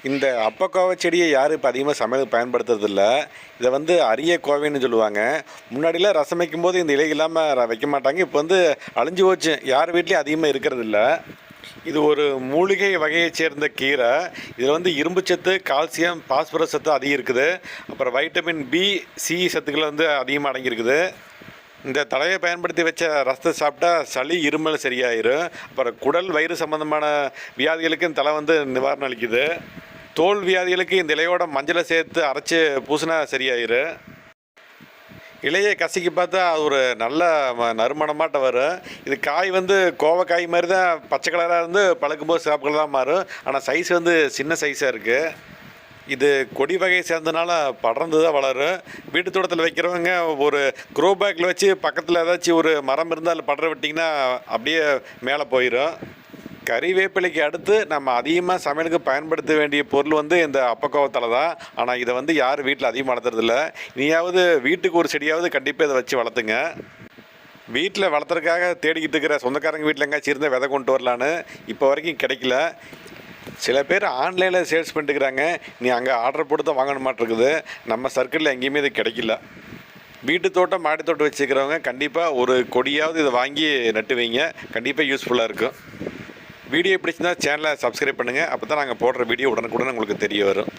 இந்த அப்பக்கோவை செடியை யாரும் இப்போ அதிகமாக சமையலுக்கு பயன்படுத்துறதில்ல. இதை வந்து அரிய கோவைன்னு சொல்லுவாங்க. முன்னாடிலாம் ரசம் வைக்கும்போது இந்த இலை இல்லாமல் வைக்க மாட்டாங்க. இப்போ வந்து அழிஞ்சு போச்சு, யார் வீட்லேயும் அதிகமாக இருக்கிறதில்ல. இது ஒரு மூலிகை வகையைச் சேர்ந்த கீரை. இதில் வந்து இரும்புச்சத்து, கால்சியம், பாஸ்பரஸ் சத்து அதிகம் இருக்குது. அப்புறம் வைட்டமின் பி, சி சத்துக்கள் வந்து அதிகமாக அடங்கியிருக்குது. இந்த தலையை பயன்படுத்தி வச்ச ரசத்தை சாப்பிட்டா சளி, இருமல் சரியாயிரும். அப்புறம் குடல், வயிறு சம்மந்தமான வியாதிகளுக்கு இந்த தலை வந்து நிவாரணம் அளிக்குது. தோல் வியாதிகளுக்கு இந்த இலையோட மஞ்சளை சேர்த்து அரைச்சி பூசினா சரியாயிரும். இலையை கசக்கி பார்த்தா அது ஒரு நல்ல நறுமணமாட்ட வரும். இது காய் வந்து கோவக்காய் மாதிரி தான் பச்சை கலராக இருந்து பழுக்கும்போது சிவப்பு கலர் தான் மாறும். ஆனால் சைஸ் வந்து சின்ன சைஸாக இருக்குது. இது கொடி வகையை சேர்ந்தனால படர்ந்து தான் வளரும். வீட்டு தோட்டத்தில் வைக்கிறவங்க ஒரு க்ரோ பேக்கில் வச்சு பக்கத்தில் ஏதாச்சும் ஒரு மரம் இருந்தால் அதில் படர விட்டிங்கன்னா அப்படியே மேலே போயிடும். கறிவேப்பிலைக்கு அடுத்து நம்ம அதிகமாக சமையலுக்கு பயன்படுத்த வேண்டிய பொருள் வந்து இந்த அப்பக்கோவத்தலை தான். ஆனால் இதை வந்து யாரும் வீட்டில் அதிகமாக வளர்த்துறதில்ல. நீயாவது வீட்டுக்கு ஒரு செடியாவது கண்டிப்பாக இதை வச்சு வளர்த்துங்க. வீட்டில் வளர்த்துறதுக்காக தேடிக்கிட்டு இருக்கிற சொந்தக்காரங்க வீட்டில் எங்கேயாச்சும் இருந்தால் விதை கொண்டு வரலான்னு இப்போ வரைக்கும் கிடைக்கல. சில பேர் ஆன்லைனில் சேல்ஸ் பண்ணிட்டுருக்குறாங்க. நீ அங்கே ஆர்டர் போட்டு தான் வாங்கணுமாட்டிருக்குது. நம்ம சர்க்கிளில் எங்கேயுமே இது கிடைக்கல. வீட்டு தோட்டம், மாடி தோட்டம் வச்சுக்கிறவங்க கண்டிப்பாக ஒரு கொடியாவது இதை வாங்கி நட்டு வைங்க. கண்டிப்பாக யூஸ்ஃபுல்லாக இருக்கும். வீடியோ பிடிச்சிருந்தா சேனலை சப்ஸ்கிரைப் பண்ணுங்கள். அப்போ தான் நாங்கள் போடுற வீடியோ உடனுக்குடன் உங்களுக்கு தெரிய வரும்.